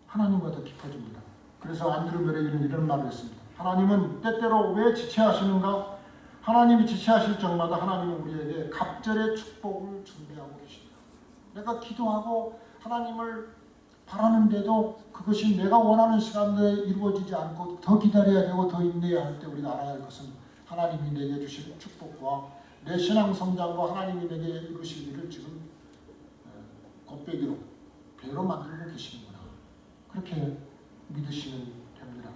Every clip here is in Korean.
하나님과 더 깊어집니다. 그래서 안드루 메레이는 이런 말을 했습니다. 하나님은 때때로 왜 지체하시는가? 하나님이 지체하실 적마다 하나님은 우리에게 갑절의 축복을 준비하고 계십니다. 내가 기도하고 하나님을 바라는데도 그것이 내가 원하는 시간 내에 이루어지지 않고 더 기다려야 되고 더 인내해야 할 때 우리가 알아야 할 것은 하나님이 내게 주신 축복과 내 신앙 성장과 하나님이 내게 이루실 일을 지금 곱빼기로 배로 만들고 계시는구나. 그렇게 믿으시면 됩니다.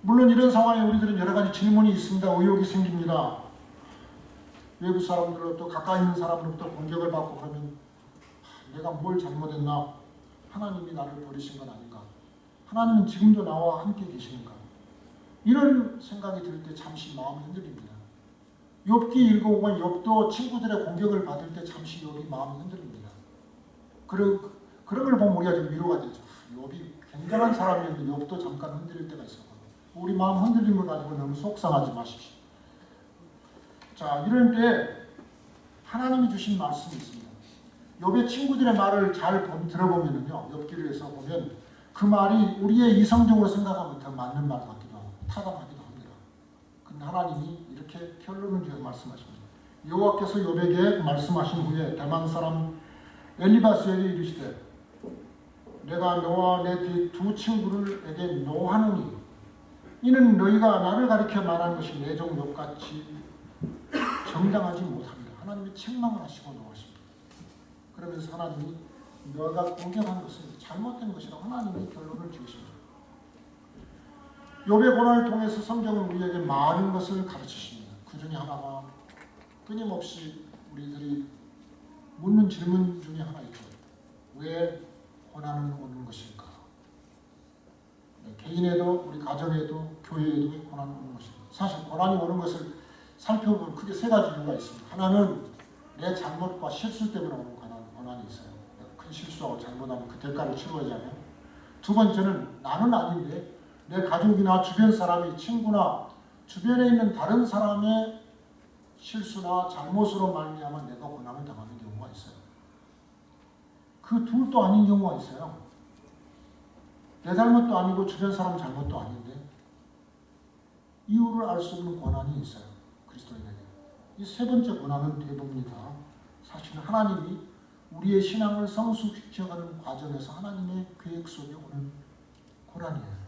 물론 이런 상황에 우리들은 여러 가지 질문이 있습니다. 의혹이 생깁니다. 외부 사람들로부터 가까이 있는 사람으로부터 공격을 받고 그러면 내가 뭘 잘못했나? 하나님이 나를 버리신 건 아닌가? 하나님은 지금도 나와 함께 계시는가? 이런 생각이 들 때 잠시 마음이 흔들립니다. 욥기 읽어보면 욥도 친구들의 공격을 받을 때 잠시 욥이 마음이 흔들립니다. 그런 걸 보면 우리가 좀 위로가 되죠. 욥이 굉장한 사람이었는데 욥도 잠깐 흔들릴 때가 있었거든요. 우리 마음 흔들린 걸 가지고 너무 속상하지 마십시오. 자, 이럴 때 하나님이 주신 말씀이 있습니다. 욥의 친구들의 말을 잘 들어보면요, 욥기를에서 보면 그 말이 우리의 이성적으로 생각하면 더 맞는 말 같기도 하고 타당하기도 합니다. 근데 하나님이 이렇게 결론을 지어 말씀하십니다. 여호와께서 욥에게 말씀하신 후에 대만 사람 엘리바스에게 이르시되 내가 너와 내 두 친구들에게 노하노니 이는 너희가 나를 가리켜 말한 것이 내 종 욥같이 정당하지 못합니다. 하나님이 책망을 하시고 노하십니다. 그러면서 하나님이 너가 공격한 것은 잘못된 것이라고 하나님이 결론을 지으십니다. 욥의 고난을 통해서 성경은 우리에게 많은 것을 가르치십니다. 그 중에 하나가 끊임없이 우리들이 묻는 질문 중에 하나 있죠. 왜 고난은 오는 것일까? 개인에도 우리 가정에도 교회에도 고난이 오는 것입니다. 사실 고난이 오는 것을 살펴보면 크게 세 가지 이유가 있습니다. 하나는 내 잘못과 실수 때문에 오는 고난이 있어요. 큰 실수하고 잘못하면 그 대가를 치러야잖아요. 두 번째는 나는 아닌데 내 가족이나 주변 사람이 친구나 주변에 있는 다른 사람의 실수나 잘못으로 말미암아 내가 고난을 당하는 경우가 있어요. 그 둘도 아닌 경우가 있어요. 내 잘못도 아니고 주변 사람 잘못도 아닌데 이유를 알 수 없는 고난이 있어요. 그리스도인에게. 이 세 번째 고난은 대부분이다. 사실은 하나님이 우리의 신앙을 성숙시켜가는 과정에서 하나님의 계획 속에 오는 고난이에요.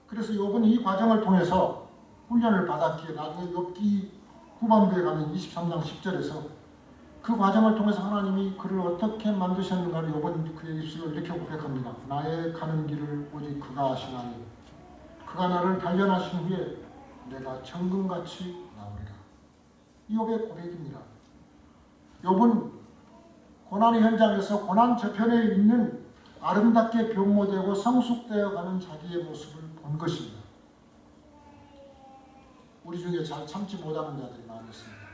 그래서 욥은 이 과정을 통해서 훈련을 받았기에 나중에 욥기 후반부에 가면 23장 10절에서 그 과정을 통해서 하나님이 그를 어떻게 만드셨는가를 욥은 그의 입술로 이렇게 고백합니다. 나의 가는 길을 오직 그가 아시나니 그가 나를 단련하신 후에 내가 정금같이 나오리라. 이 욥의 고백입니다. 욥은 고난의 현장에서 고난 저편에 있는 아름답게 변모되고 성숙되어가는 자기의 모습을 본 것입니다. 우리 중에 잘 참지 못하는 자들이 많이 있습니다.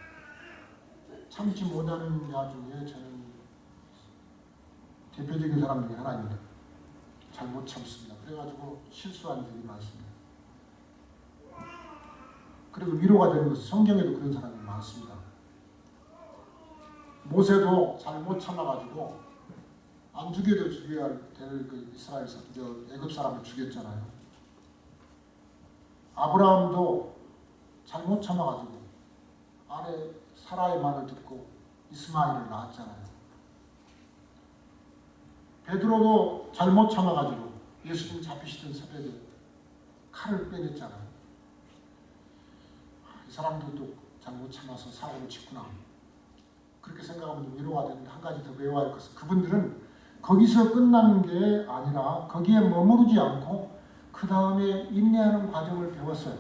참지 못하는 자 중에 저는 대표적인 사람 중에 하나입니다. 잘 못 참습니다. 그래가지고 실수한 일이 많습니다. 그리고 위로가 되는 것은 성경에도 그런 사람이 많습니다. 모세도 잘 못 참아가지고 안 죽여도 죽여야 될 그 이스라엘 애굽 사람을 죽였잖아요. 아브라함도 잘 못 참아가지고 아내 사라의 말을 듣고 이스마엘을 낳았잖아요. 베드로도 잘 못 참아가지고 예수님 잡히시던 새벽에 칼을 빼냈잖아요. 이 사람들도 잘 못 참아서 사고를 쳤구나. 그렇게 생각하면 좀 위로가 되는데 한 가지 더 배워야 할 것은 그분들은 거기서 끝나는 게 아니라 거기에 머무르지 않고 그 다음에 인내하는 과정을 배웠어요.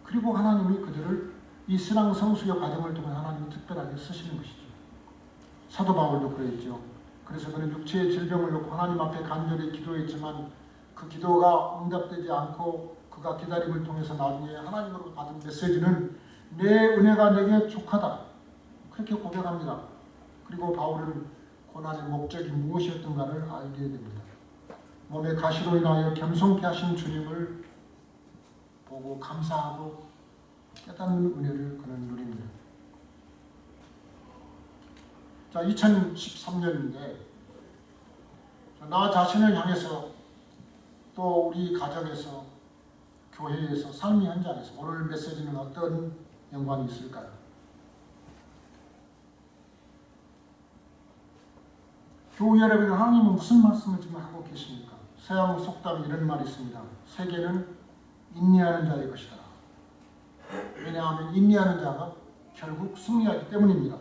그리고 하나님이 그들을 이 신앙 성숙의 과정을 통해 하나님이 특별하게 쓰시는 것이죠. 사도 바울도 그랬죠. 그래서 그는 육체의 질병을 놓고 하나님 앞에 간절히 기도했지만 그 기도가 응답되지 않고 그가 기다림을 통해서 나중에 하나님으로부터 받은 메시지는 내 은혜가 내게 족하다. 그렇게 고백합니다. 그리고 바울은 고난의 목적이 무엇이었던가를 알게 됩니다. 몸의 가시로 인하여 겸손케 하신 주님을 보고 감사하고 깨닫는 은혜를 그는 누립니다. 자, 2013년인데 나 자신을 향해서 또 우리 가정에서 교회에서 삶의 현장에서 오늘 메시지는 어떤 연관이 있을까요? 교회 여러분, 하나님은 무슨 말씀을 지금 하고 계십니까? 서양 속담에 이런 말이 있습니다. 세계는 인내하는 자의 것이다. 왜냐하면 인내하는 자가 결국 승리하기 때문입니다.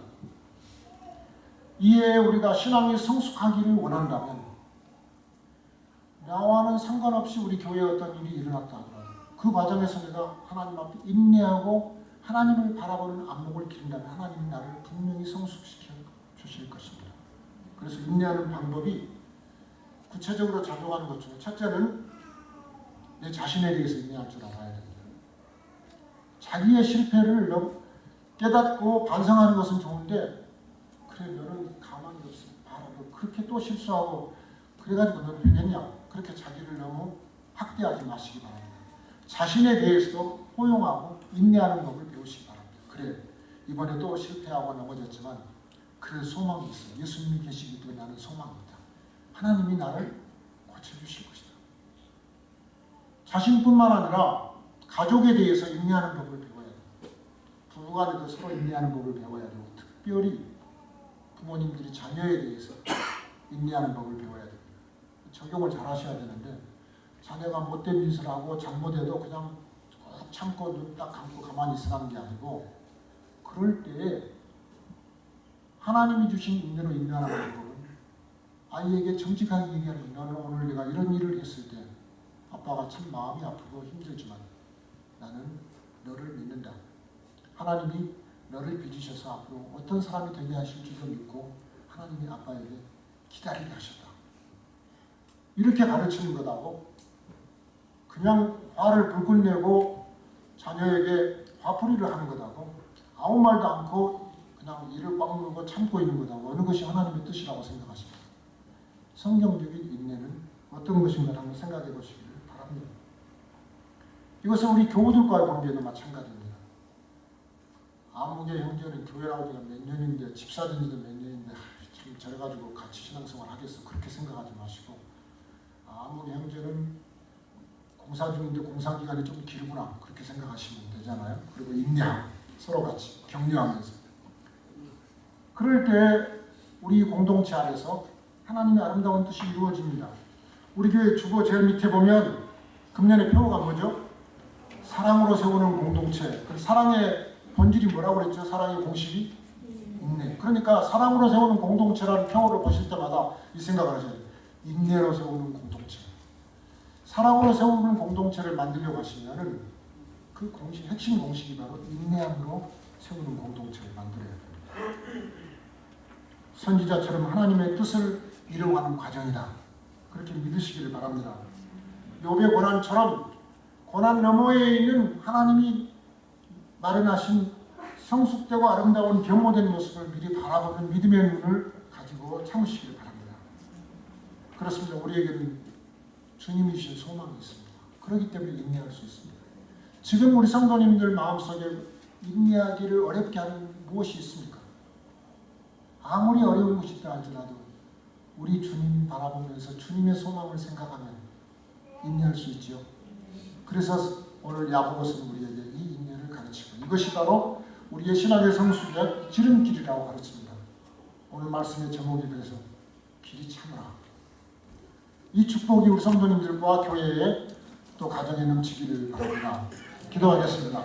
이에 우리가 신앙이 성숙하기를 원한다면 나와는 상관없이 우리 교회에 어떤 일이 일어났다 하더라도 그 과정에서 내가 하나님 앞에 인내하고 하나님을 바라보는 안목을 기른다면 하나님이 나를 분명히 성숙시켜 주실 것입니다. 그래서 인내하는 방법이 구체적으로 작용하는 것 중에 첫째는 내 자신에 대해서 인내할 줄 알아야 됩니다. 자기의 실패를 깨닫고 반성하는 것은 좋은데 그래 너는 가만히 없어 봐라 너 그렇게 또 실수하고 그래가지고 너는 되겠냐 그렇게 자기를 너무 학대하지 마시기 바랍니다. 자신에 대해서도 포용하고 인내하는 법을 배우시기 바랍니다. 그래 이번에 또 실패하고 넘어졌지만 그런 소망이 있어요. 예수님이 계시기 때문에 나는 소망입니다. 하나님이 나를 고쳐주실 것이다. 자신뿐만 아니라 가족에 대해서 인내하는 법을 배워야 돼요. 부부간에도 서로 인내하는 법을 배워야 되고 특별히 부모님들이 자녀에 대해서 인내하는 법을 배워야 됩니다. 적용을 잘 하셔야 되는데 자녀가 못된 짓을 하고 잘못해도 그냥 꼭 참고 눈 딱 감고 가만히 있으라는 게 아니고 그럴 때에 하나님이 주신 인내로 인내하는 법은 아이에게 정직하게 얘기하는 너는 오늘 내가 이런 일을 했을 때 아빠가 참 마음이 아프고 힘들지만 나는 너를 믿는다. 하나님이 너를 빚으셔서 앞으로 어떤 사람이 되게 하실 줄도 믿고 하나님이 아빠에게 기다리게 하셨다. 이렇게 가르치는 것하고 그냥 화를 불끈 내고 자녀에게 화풀이를 하는 것하고 아무 말도 않고 그냥 이를 꽉 물고 참고 있는 것하고 어느 것이 하나님의 뜻이라고 생각하십니까? 성경적인 인내는 어떤 것인가 한번 생각해 보시기를 바랍니다. 이것은 우리 교우들과의 관계도 마찬가지입니다. 아무개 형제는 교회 나온 지가 몇 년인데 집사 된 지도 몇 년인데 참 저래가지고 같이 신앙생활 하겠어 그렇게 생각하지 마시고 아무개 형제는 공사 중인데 공사 기간이 좀 길구나 그렇게 생각하시면 되잖아요. 그리고 인내하고 서로 같이 격려하면서 그럴 때 우리 공동체 안에서 하나님의 아름다운 뜻이 이루어집니다. 우리 교회 주보 제일 밑에 보면 금년의 표어가 뭐죠? 사랑으로 세우는 공동체. 그 사랑의 본질이 뭐라고 그랬죠? 사랑의 공식이? 인내. 그러니까 사랑으로 세우는 공동체라는 표어를 보실 때마다 이 생각을 하셔야 돼요. 인내로 세우는 공동체. 사랑으로 세우는 공동체를 만들려고 하시면은 그 공식, 핵심 공식이 바로 인내함으로 세우는 공동체를 만들어야 됩니다. 선지자처럼 하나님의 뜻을 이루어가는 과정이다. 그렇게 믿으시기를 바랍니다. 욥의 고난처럼 고난 너머에 있는 하나님이 마련하신 성숙되고 아름다운 변모된 모습을 미리 바라보는 믿음의 눈을 가지고 참으시기를 바랍니다. 그렇습니다. 우리에게는 주님이 주신 소망이 있습니다. 그렇기 때문에 인내할 수 있습니다. 지금 우리 성도님들 마음속에 인내하기를 어렵게 하는 무엇이 있습니까? 아무리 어려운 것이 있다 할지라도 우리 주님 바라보면서 주님의 소망을 생각하면 인내할 수 있지요. 그래서 오늘 야고보서는 우리에게 이 인내를 가르치고 이것이 바로 우리의 신앙의 성숙의 지름길이라고 가르칩니다. 오늘 말씀의 제목이 그래서 길이 참으라. 이 축복이 우리 성도님들과 교회에 또 가정에 넘치기를 바랍니다. 기도하겠습니다.